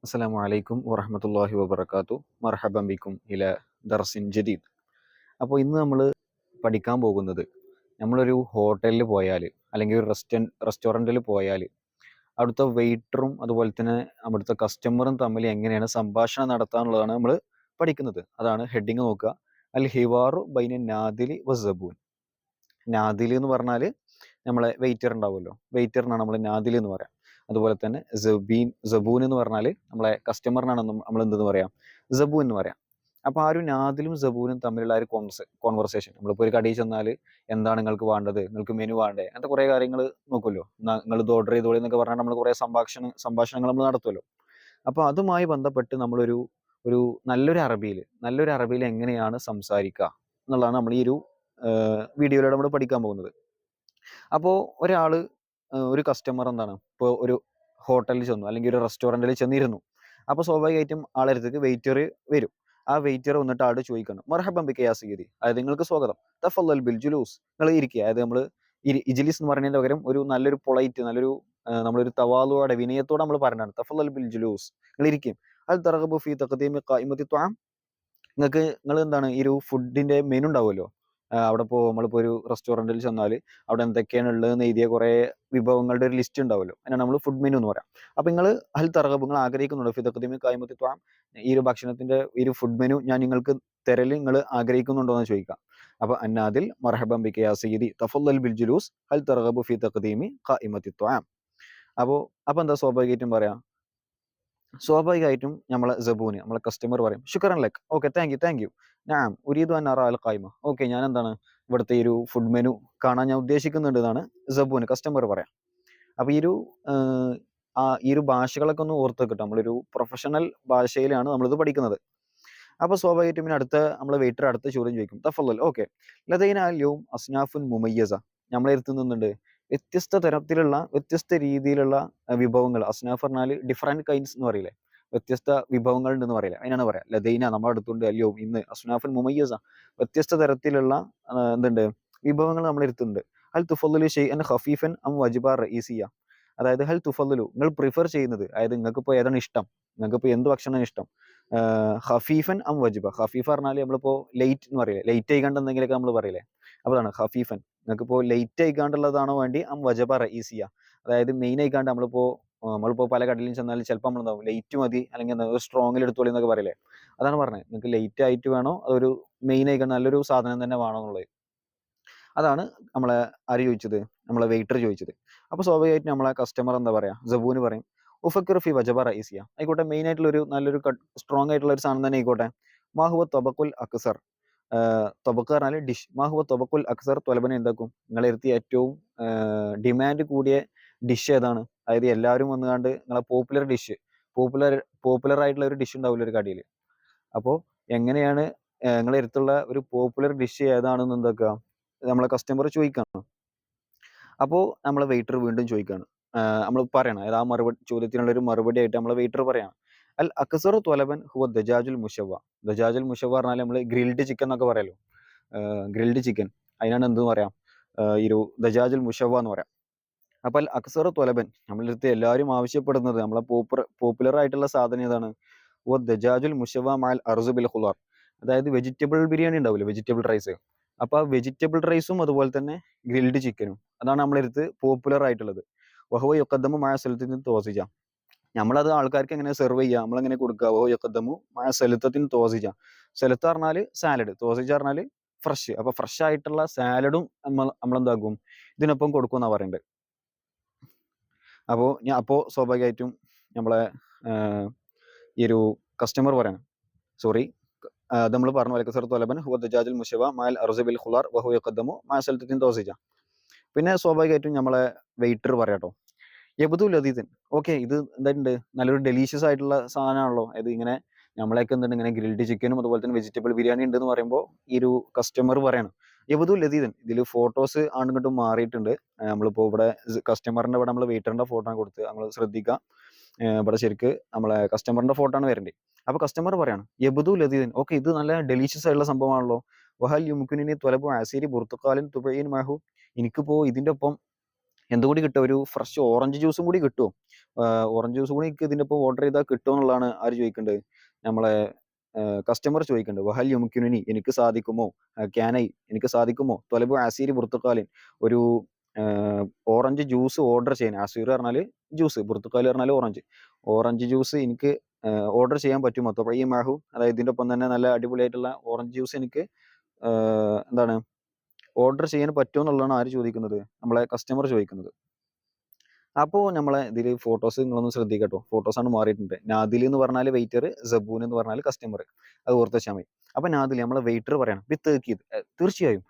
അസ്സലാമു അലൈക്കും വറഹ്മത്തുള്ളാഹി വബറകാതുഹു. മർഹബൻ ബിക്കും ഇല ദർസിൻ ജദീദ്. അപ്പോൾ ഇന്ന് നമ്മൾ പഠിക്കാൻ പോകുന്നത് നമ്മളൊരു ഹോട്ടലിൽ പോയാൽ അല്ലെങ്കിൽ ഒരു റെസ്റ്റോറൻറ്റിൽ പോയാൽ അവിടുത്തെ വെയിറ്ററും അതുപോലെ തന്നെ അവിടുത്തെ കസ്റ്റമറും തമ്മിൽ എങ്ങനെയാണ് സംഭാഷണം നടത്താന്നുള്ളതാണ് നമ്മൾ പഠിക്കുന്നത്. അതാണ് ഹെഡിങ് നോക്കുക. അൽ ഹിവാറു ബൈന നാദിലി വസ്സബൂൻ. നാദിൽ എന്ന് പറഞ്ഞാൽ നമ്മളെ വെയിറ്റർ ഉണ്ടാവുമല്ലോ, വെയിറ്ററിനാണ് നമ്മൾ നാദിൽ എന്ന് പറയാം. അതുപോലെ തന്നെ സബൂൻ എന്ന് പറഞ്ഞാൽ നമ്മളെ കസ്റ്റമറിനാണ് നമ്മൾ എന്തെന്ന് പറയാം, സബൂൻ എന്ന് പറയാം. അപ്പോൾ ആ ഒരു നാദിലും സബൂനും തമ്മിലുള്ള ആ ഒരു കോൺവെർസേഷൻ, നമ്മളിപ്പോൾ ഒരു കടയിൽ ചെന്നാൽ എന്താണ് നിങ്ങൾക്ക് വേണ്ടത്, നിങ്ങൾക്ക് മെനു വേണ്ടേ, അങ്ങനത്തെ കുറേ കാര്യങ്ങൾ നോക്കുമല്ലോ. നിങ്ങൾ ഇത് ഓർഡർ ചെയ്തോളി എന്നൊക്കെ പറഞ്ഞാൽ നമ്മൾ കുറേ സംഭാഷണങ്ങൾ നമ്മൾ നടത്തുമല്ലോ. അപ്പോൾ അതുമായി ബന്ധപ്പെട്ട് നമ്മളൊരു ഒരു നല്ലൊരു അറബിയിൽ എങ്ങനെയാണ് സംസാരിക്കുക എന്നുള്ളതാണ് നമ്മൾ ഈ ഒരു വീഡിയോയിലൂടെ നമ്മൾ പഠിക്കാൻ പോകുന്നത്. അപ്പോൾ ഒരു കസ്റ്റമർ എന്താണ്, ഇപ്പോൾ ഒരു ഹോട്ടലിൽ ചെന്നു അല്ലെങ്കിൽ ഒരു റെസ്റ്റോറൻറ്റിൽ ചെന്നിരുന്നു. അപ്പോൾ സ്വാഭാവികമായിട്ടും ആളടുത്തേക്ക് വെയിറ്റർ വരും. ആ വെയിറ്റർ വന്നിട്ട് ആളോട് ചോദിക്കണം, മർഹബൻ ബിക യാ സയ്യിദി, അതായത് നിങ്ങൾക്ക് സ്വാഗതം, തഫല്ലൽ ബിൽ ജുലൂസ്, നിങ്ങൾ ഇരിക്കുക. അതായത് നമ്മൾ ഇജ്ലിസ് എന്ന് പറയുന്നതിന് പകരം ഒരു നല്ലൊരു പൊളൈറ്റ്, നമ്മളൊരു തവാലുവോടെ വിനയത്തോടെ നമ്മൾ പറഞ്ഞാണ് തഫല്ലൽ ബിൽ ജുലൂസ്, നിങ്ങൾ ഇരിക്കും. അൽ തർഗബു ഫീ തഖദീമി ഖായിമത്തി ത്വഅം, നിങ്ങൾ എന്താണ് ഈ ഒരു ഫുഡിന്റെ മെനു ഉണ്ടാവുമല്ലോ. അവിടെ നമ്മളിപ്പോൾ ഒരു റെസ്റ്റോറൻറ്റിൽ ചെന്നാൽ അവിടെ എന്തൊക്കെയാണ് ഉള്ളതെന്ന് എഴുതിയ കുറേ വിഭവങ്ങളുടെ ഒരു ലിസ്റ്റ് ഉണ്ടാവുമല്ലോ. അതിനാണ് നമ്മൾ ഫുഡ് മെനു എന്ന് പറയാം. അപ്പോൾ നിങ്ങൾ നിങ്ങൾ ആഗ്രഹിക്കുന്നുണ്ടോ ഫി തഖദീമി ഖായിമത്തി ത്വഅം, ഈ ഒരു ഭക്ഷണത്തിന്റെ ഈ ഒരു ഫുഡ് മെനു ഞാൻ നിങ്ങൾക്ക് തരൽ നിങ്ങൾ ആഗ്രഹിക്കുന്നുണ്ടോ എന്ന് ചോദിക്കാം. അപ്പോൾ അന്നാദിൽ മർഹബൻ ബിക യാ സയ്യിദി തഫല്ലൽ ബിൽ ജുലൂസ് ഹൽ തർഗബു ഫി തഖദീമി ഖായിമത്തി ത്വഅം. അപ്പോൾ എന്താ സ്വാഭാവികമായിട്ടും നമ്മളെ കസ്റ്റമർ പറയും ശുക്രൻ ലക്, ഓക്കെ താങ്ക് യു നാം ഉരീദു അൻ അറ അൽ ഖായിമ, ഓക്കെ ഞാൻ എന്താണ് ഇവിടുത്തെ ഈ ഒരു ഫുഡ് മെനു കാണാൻ ഞാൻ ഉദ്ദേശിക്കുന്നുണ്ട് എന്നാണ് കസ്റ്റമർ പറയാം. അപ്പോൾ ഈ ഒരു ഭാഷകളൊക്കെ ഒന്ന് ഓർത്ത് വെക്കട്ടെ, നമ്മളൊരു പ്രൊഫഷണൽ ഭാഷയിലാണ് നമ്മളിത് പഠിക്കുന്നത്. അപ്പോൾ സ്വാഭാവികമായിട്ടും പിന്നെ നമ്മളെ വെയിറ്റർ അടുത്ത ചോദ്യം ചോദിക്കും, തഫല്ലൽ, ഓക്കെ ലദൈന അൽ യൗം അസ്നാഫുൻ മുമയ്യസ, നമ്മളെ അടുത്ത് വ്യത്യസ്ത രീതിയിലുള്ള വിഭവങ്ങൾ. അസ്നാഫ് പറഞ്ഞാൽ ഡിഫറെന്റ് കൈൻഡ്സ് എന്ന് പറയില്ലേ, വ്യത്യസ്ത വിഭവങ്ങൾ ഉണ്ടെന്ന് പറയില്ലേ, അതിനാണ് പറയാം. ലദൈന നമ്മുടെ അടുത്തുണ്ട്, അല്ലയോ ഇന്ന്, അസ്നാഫുൻ മുമയ്യസ വ്യത്യസ്ത തരത്തിലുള്ള എന്തുണ്ട് വിഭവങ്ങൾ നമ്മുടെ അടുത്തുണ്ട്. ഹൽ തുഫല്ലു ഷൈഅൻ ഖഫീഫൻ അം വജിബ റഈസിയ, അതായത് ഹൽ തുഫല്ലു നിങ്ങൾ പ്രിഫർ ചെയ്യുന്നത്, അതായത് നിങ്ങൾക്കിപ്പോൾ ഏതാണ് ഇഷ്ടം, നിങ്ങൾക്കിപ്പോൾ എന്ത് ഭക്ഷണമാണ് ഇഷ്ടം, ഖഫീഫൻ അം വജിബ. ഖഫീഫ പറഞ്ഞാൽ നമ്മളിപ്പോൾ ലേറ്റ് എന്ന് പറയില്ലേ, ലേറ്റ് ആയിക്കാണ്ട് എന്തെങ്കിലുമൊക്കെ നമ്മൾ പറയില്ലേ, അതാണ് ഖഫീഫൻ. നിങ്ങൾക്കിപ്പോൾ ലേറ്റ് ആയിക്കാണ്ടുള്ളതാണോ വേണ്ടി അം വജബ റഈസിയ, അതായത് മെയിൻ ആയിക്കാണ്ട് നമ്മളിപ്പോൾ പല കടയിലും ചെന്നാൽ ചിലപ്പോൾ നമ്മളുണ്ടാവും ലേറ്റ് മതി അല്ലെങ്കിൽ സ്ട്രോങ്ങിൽ എടുത്തോളി എന്നൊക്കെ പറയില്ലേ, അതാണ് പറഞ്ഞത്. നിങ്ങൾക്ക് ലേറ്റ് ആയിട്ട് വേണോ അതൊരു മെയിൻ ആയിക്കാണ്ട് നല്ലൊരു സാധനം തന്നെ വേണോ എന്നുള്ളത്. അതാണ് നമ്മളെ വെയിറ്റർ ചോദിച്ചത്. അപ്പോൾ സ്വാഭാവികമായിട്ട് നമ്മളെ കസ്റ്റമർ എന്താ പറയാ, സബൂന് പറയും ഉഫക്കിർ ഫി വജബ റഈസിയ, ആയിക്കോട്ടെ മെയിൻ ആയിട്ടുള്ള നല്ലൊരു സ്ട്രോങ് ആയിട്ടുള്ള ഒരു സാധനം തന്നെ ആയിക്കോട്ടെ. മാഹുവ തൊബക്കുൽ അക്സർ, തൊബക്ക് പറഞ്ഞാൽ ഡിഷ്, മാഹുവ തൊബക്കുൽ അക്സർ തൊലബനെ എന്താക്കും, നിങ്ങളെടുത്ത് ഏറ്റവും ഡിമാൻഡ് കൂടിയ ഡിഷ് ഏതാണ്, അതായത് എല്ലാവരും വന്നുകാണ്ട് നിങ്ങളെ പോപ്പുലർ ആയിട്ടുള്ള ഒരു ഡിഷ് ഉണ്ടാവില്ല ഒരു കടയിൽ. അപ്പോൾ എങ്ങനെയാണ് നിങ്ങളെ അടുത്തുള്ള ഒരു പോപ്പുലർ ഡിഷ് ഏതാണെന്ന് എന്താക്കുക നമ്മളെ കസ്റ്റമർ ചോദിക്കണം. അപ്പോൾ നമ്മളെ വെയിറ്റർ വീണ്ടും ചോദിക്കുകയാണ്, നമ്മൾ പറയണം, അതായത് ആ ചോദ്യത്തിനുള്ള ഒരു മറുപടി ആയിട്ട് നമ്മളെ വെയിറ്റർ പറയാണ്, അൽ അക്സറു ത്വലബൻ ഹുവ ദജാജുൽ മുഷവ്വ. ദജാജുൽ മുഷവ്വ പറഞ്ഞാൽ നമ്മൾ ഗ്രിൽഡ് ചിക്കൻ എന്നൊക്കെ പറയല്ലോ, ഗ്രിൽഡ് ചിക്കൻ, അതിനാണ് എന്തെന്ന് പറയാം, ഈ ഒരു ദജാജുൽ മുഷവ്വ എന്ന് പറയാം. അപ്പോൾ അൽ അക്സറു ത്വലബൻ, നമ്മളുടെ അടുത്ത് എല്ലാവരും ആവശ്യപ്പെടുന്നത്, നമ്മളെ പോപ്പുലർ ആയിട്ടുള്ള സാധനം ഏതാണ്, ഹുവ ദജാജുൽ മുഷവ്വ മഅൽ അർസു ബിൽ ഖുളാർ, അതായത് വെജിറ്റബിൾ ബിരിയാണി ഉണ്ടാവില്ലേ, വെജിറ്റബിൾ റൈസ്. അപ്പോൾ ആ വെജിറ്റബിൾ റൈസും അതുപോലെ തന്നെ ഗ്രിൽഡ് ചിക്കനും, അതാണ് നമ്മളെ അടുത്ത് പോപ്പുലർ ആയിട്ടുള്ളത്. വഹുവ യുഖദ്ദമു മഅ സൽത്തിൻ തോസിജ, നമ്മളത് ആൾക്കാർക്ക് എങ്ങനെ സെർവ് ചെയ്യുക, നമ്മളെങ്ങനെ കൊടുക്കുക, വഹുവ യുഖദ്ദമു മഅ സൽത്തത്തിൻ തോസിജ. സലത്ത് പറഞ്ഞാൽ സാലഡ്, തോസിജ പറഞ്ഞാൽ ഫ്രഷ്. അപ്പോൾ ഫ്രഷ് ആയിട്ടുള്ള സാലഡും നമ്മളെന്താക്കും ഇതിനൊപ്പം കൊടുക്കുമെന്നാണ് പറയുന്നത്. അപ്പോൾ സ്വാഭാവികമായിട്ടും നമ്മളെ ഈ ഒരു കസ്റ്റമർ പറയണം, സോറി, നമ്മൾ പറഞ്ഞു അൽക്കസർ തൊലബൻ ഹുവ ദജാജുൽ മുഷവ മഅൽ അർസി ബിൽ ഖുളാർ വഹുവ യഖദ്ദമു മഅ സൽത്തത്തിൻ തോസിജ. പിന്നെ സ്വാഭാവികമായിട്ടും നമ്മളെ വെയിറ്റർ പറയാട്ടോ, യബ്ദു ലദീദൻ, ഓക്കെ ഇത് എന്തായിട്ടുണ്ട്, നല്ലൊരു ഡെലീഷ്യസ് ആയിട്ടുള്ള സാധനമാണല്ലോ, ഇത് ഇങ്ങനെ നമ്മളെയൊക്കെ എന്തുണ്ട് ഇങ്ങനെ ഗ്രിൽഡ് ചിക്കനും അതുപോലെ തന്നെ വെജിറ്റബിൾ ബിരിയാണി ഉണ്ട് എന്ന് പറയുമ്പോൾ ഈ ഒരു കസ്റ്റമർ പറയണം യബ്ദു ലദീദൻ. ഇതിൽ ഫോട്ടോസ് അങ്ങോട്ടും മാറിയിട്ടുണ്ട്. നമ്മളിപ്പോൾ ഇവിടെ കസ്റ്റമറിന്റെ ഇവിടെ നമ്മൾ വെയിറ്ററിന്റെ ഫോട്ടോ ആണ് കൊടുത്ത്, നമ്മൾ ശ്രദ്ധിക്കുക. ഇവിടെ ശരിക്ക് നമ്മളെ കസ്റ്റമറിന്റെ ഫോട്ടോ ആണ് വരേണ്ടത്. അപ്പോൾ കസ്റ്റമർ പറയാണ് യബ്ദു ലദീദൻ, ഓക്കെ ഇത് നല്ല ഡെലീഷ്യസ് ആയിട്ടുള്ള സംഭവമാണല്ലോ. വഹൽ യുംകിനുനി ത്വലബു അസീരി ബുർത്തുഖാലിൻ തുബഈൻ മഅഹു, എനിക്കിപ്പോൾ ഇതിന്റെ ഒപ്പം എന്തുകൂടി കിട്ടും, ഒരു ഫ്രഷ് ഓറഞ്ച് ജ്യൂസും കൂടി കിട്ടുമോ? ഓറഞ്ച് ജ്യൂസ് കൂടി എനിക്ക് ഇതിൻ്റെ ഒപ്പം ഓർഡർ ചെയ്താൽ കിട്ടുമോ എന്നുള്ളതാണ് ആര് ചോദിക്കേണ്ടത്? നമ്മളെ കസ്റ്റമർ ചോദിക്കുന്നുണ്ട്. വഹൽ യുംകിനുനി, എനിക്ക് സാധിക്കുമോ? ക്യാനൈ, എനിക്ക് സാധിക്കുമോ? ത്വലബു അസീരി ബുർത്തുക്കാലിൻ, ഒരു ഓറഞ്ച് ജ്യൂസ് ഓർഡർ ചെയ്യാൻ. അസീർ പറഞ്ഞാൽ ജ്യൂസ്, ബുർത്തുക്കാൽ പറഞ്ഞാൽ ഓറഞ്ച്. ഓറഞ്ച് ജ്യൂസ് എനിക്ക് ഓർഡർ ചെയ്യാൻ പറ്റുമോ? തൊബഈ മാഹു, അതായത് ഇതിൻ്റെ ഒപ്പം തന്നെ നല്ല അടിപൊളിയായിട്ടുള്ള ഓറഞ്ച് ജ്യൂസ് എനിക്ക് എന്താണ് ഓർഡർ ചെയ്യാൻ പറ്റുമോ എന്നുള്ളതാണ് ആര് ചോദിക്കുന്നത്? നമ്മളെ കസ്റ്റമർ ചോദിക്കുന്നത്. അപ്പോൾ നമ്മളെ ഇതിൽ ഫോട്ടോസ് നിങ്ങളൊന്ന് ശ്രദ്ധിക്കട്ടോ. ഫോട്ടോസാണ് മാറിയിട്ടുണ്ട്. നാദിൽ എന്ന് പറഞ്ഞാൽ വെയിറ്റർ, സബൂൻ എന്ന് പറഞ്ഞാൽ കസ്റ്റമർ. അത് ഓർത്ത് വെച്ചാൽ മതി. അപ്പോൾ നാദിൽ നമ്മളെ വെയിറ്റർ പറയണം വിത്ത് തക്കീത്, തീർച്ചയായും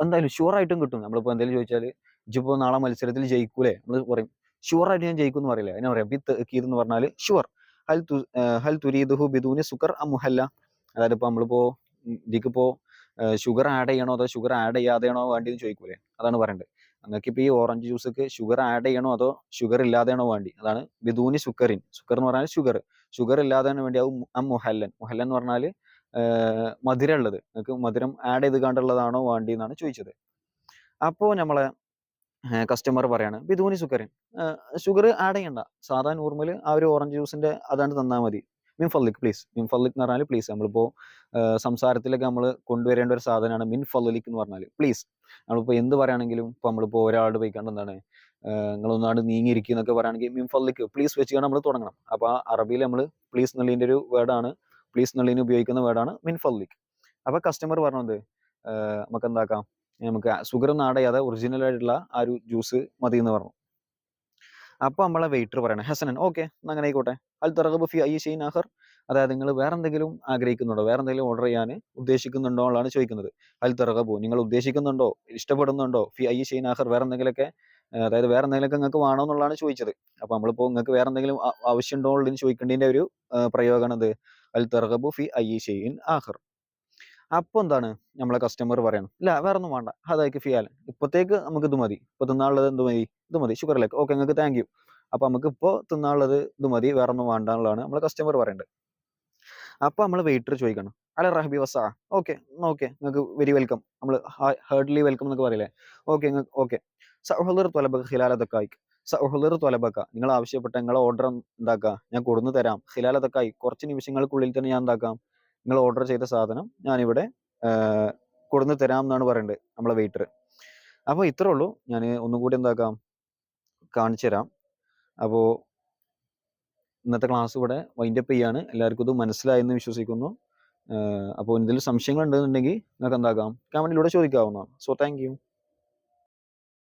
എന്തായാലും ഷുവറായിട്ടും കിട്ടും. നമ്മളിപ്പോൾ എന്തെങ്കിലും ചോദിച്ചാൽ ഇജിപ്പോൾ നാളെ മത്സരത്തിൽ ജയിക്കൂലേ, നമ്മൾ പറയും ഷുവറായിട്ട് ഞാൻ ജയിക്കും എന്ന് പറയില്ലേ, അതിനെ പറയാം വിത്ത് തക്കീത് എന്ന് പറഞ്ഞാൽ ഷുവർ. ഹൽ തുരീദുഹു ബിദൂനി സുക്കർ അം മുഹല്ല, അതായത് ഇപ്പോൾ നമ്മളിപ്പോൾ ഇതിക്കിപ്പോൾ ഷുഗർ ആഡ് ചെയ്യണോ അതോ ഷുഗർ ആഡ് ചെയ്യാതെയാണോ വേണ്ടിയെന്ന് ചോദിക്കൂലേ, അതാണ് പറയേണ്ടത്. നിങ്ങൾക്കിപ്പോൾ ഈ ഓറഞ്ച് ജ്യൂസൊക്കെ ഷുഗർ ആഡ് ചെയ്യണോ അതോ ഷുഗർ ഇല്ലാതെയാണോ വേണ്ടി, അതാണ് ബിദൂനി സുക്കറിൻ. സുക്കർ എന്ന് പറഞ്ഞാൽ ഷുഗർ, ഷുഗർ ഇല്ലാതെയാണ് വേണ്ടി. അത് മുഹല്ലൻ, മുഹല്ലൻ എന്ന് പറഞ്ഞാൽ മധുരം ഉള്ളത്, നിങ്ങൾക്ക് മധുരം ആഡ് ചെയ്ത് കണ്ടുള്ളതാണോ വേണ്ടി എന്നാണ് ചോദിച്ചത്. അപ്പോൾ നമ്മളെ കസ്റ്റമർ പറയാണ് ബിദൂനി സുക്കറിൻ, ഷുഗർ ആഡ് ചെയ്യണ്ട, സാധാ നോർമൽ ആ ഒരു ഓറഞ്ച് ജ്യൂസിൻ്റെ അതാണ് തന്നാൽ മതി. മിൻ ഫള്ളിക് പ്ലീസ്, മിൻ ഫള്ളിക് എന്ന് പറഞ്ഞാൽ പ്ലീസ്. നമ്മളിപ്പോൾ സംസാരത്തിലൊക്കെ നമ്മൾ കൊണ്ടുവരേണ്ട ഒരു സാധനമാണ് മിൻ ഫള്ളിക് എന്ന് പറഞ്ഞാൽ പ്ലീസ്. നമ്മളിപ്പോൾ എന്ത് പറയുകയാണെങ്കിലും ഇപ്പോൾ നമ്മളിപ്പോൾ ഒരാളോട് പോയിക്കാണ്ട് എന്താണ് നിങ്ങളൊന്നാണ്ട് നീങ്ങിയിരിക്കുക എന്നൊക്കെ പറയുകയാണെങ്കിൽ മിൻ ഫള്ളിക് പ്ലീസ് വെച്ചുകൊണ്ട് നമ്മൾ തുടങ്ങണം. അപ്പോൾ ആ അറബിയിൽ നമ്മൾ പ്ലീസ് എന്നുള്ളതിൻ്റെ ഒരു വേർഡാണ്, പ്ലീസ് എന്നുള്ളതിന് ഉപയോഗിക്കുന്ന വേർഡാണ് മിൻ ഫള്ളിക്. അപ്പോൾ കസ്റ്റമർ പറഞ്ഞത് നമുക്ക് എന്താക്കാം, നമുക്ക് ഷുഗർ ഒന്നും ആഡ് ചെയ്യാതെ ഒറിജിനൽ ആയിട്ടുള്ള ആ ഒരു ജ്യൂസ് മതി എന്ന് പറഞ്ഞു. അപ്പോൾ നമ്മളെ വെയിറ്റർ പറയണം ഹസനൻ, ഓക്കെ അങ്ങനെ ആയിക്കോട്ടെ. അൽ തർഗബു ഫി അയ്യി ഷൈഇൻ ആഖർ, അതായത് നിങ്ങൾ വേറെ എന്തെങ്കിലും ആഗ്രഹിക്കുന്നുണ്ടോ, വേറെ എന്തെങ്കിലും ഓർഡർ ചെയ്യാൻ ഉദ്ദേശിക്കുന്നുണ്ടോ എന്നാണ് ചോദിക്കുന്നത്. അൽ തർഗബു, നിങ്ങൾ ഉദ്ദേശിക്കുന്നുണ്ടോ, ഇഷ്ടപ്പെടുന്നുണ്ടോ, ഫി അയ്യി ഷൈഇൻ ആഖർ, വേറെ എന്തെങ്കിലുമൊക്കെ, അതായത് വേറെ എന്തെങ്കിലുമൊക്കെ നിങ്ങൾക്ക് വേണോ എന്നുള്ളതാണ് ചോദിച്ചത്. അപ്പോൾ നമ്മളിപ്പോൾ നിങ്ങൾക്ക് വേറെ എന്തെങ്കിലും ആവശ്യമുണ്ടോ എന്നുള്ളതിന് ചോദിക്കേണ്ടതിൻ്റെ ഒരു പ്രയോഗമാണ് ഇത്, അൽ തർഗബു ഫി അയ്യി ഷൈഇൻ ആഖർ. അപ്പോൾ എന്താണ് നമ്മളെ കസ്റ്റമർ പറയണം, ഇല്ല വേറെ ഒന്നും വേണ്ട, അതായിരിക്കും ഫിയാൽ, ഇപ്പോഴത്തേക്ക് നമുക്ക് ഇത് മതി, ഇപ്പോൾ തിന്നാനുള്ളത് എന്ത് മതി, ഇത് മതി, ഷുഗറിലേക്ക്, ഓക്കെ നിങ്ങൾക്ക് താങ്ക് യു. അപ്പോൾ നമുക്ക് ഇപ്പോൾ തിന്നാനുള്ളത് ഇത് മതി, വേറെ ഒന്നും വേണ്ട എന്നുള്ളതാണ് നമ്മളെ കസ്റ്റമർ പറയേണ്ടത്. അപ്പോൾ നമ്മൾ വെയിറ്റർ ചോദിക്കണം അല്ല റഹബി വസാ, ഓക്കെ ഓക്കെ നിങ്ങൾക്ക് വെരി വെൽക്കം, നമ്മൾ ഹേർഡ്ലി വെൽക്കം എന്നൊക്കെ പറയില്ലേ, ഓക്കെ ഓക്കെ. സഹുലർ ത്വലബക ഖിലാലതക്കായിക്ക്, സഹുലർ ത്വലബക, നിങ്ങൾ ആവശ്യപ്പെട്ട നിങ്ങളെ ഓർഡർ എന്താക്കുക ഞാൻ കൊടുന്നു തരാം, ഖിലാലതക്കായി കുറച്ച് നിമിഷങ്ങൾക്കുള്ളിൽ തന്നെ ഞാൻ എന്താക്കാം നിങ്ങൾ ഓർഡർ ചെയ്ത സാധനം ഞാനിവിടെ കൊടുന്നു തരാം എന്നാണ് പറയേണ്ടത് നമ്മളെ വെയിറ്റർ. അപ്പോൾ ഇത്രേ ഉള്ളൂ, ഞാൻ ഒന്നും കൂടി എന്താക്കാം കാണിച്ചു തരാം. അപ്പോൾ ഇന്നത്തെ ക്ലാസ് ഇവിടെ വൈൻഡപ്പ് ചെയ്യാണ്. എല്ലാവർക്കും ഇത് മനസ്സിലായെന്ന് വിശ്വസിക്കുന്നു. അപ്പോൾ എന്തെങ്കിലും സംശയങ്ങൾ ഉണ്ടെന്നുണ്ടെങ്കിൽ നിങ്ങൾക്ക് എന്താക്കാം കമൻറ്റിലൂടെ ചോദിക്കാവുന്നതാണ്. So thank U.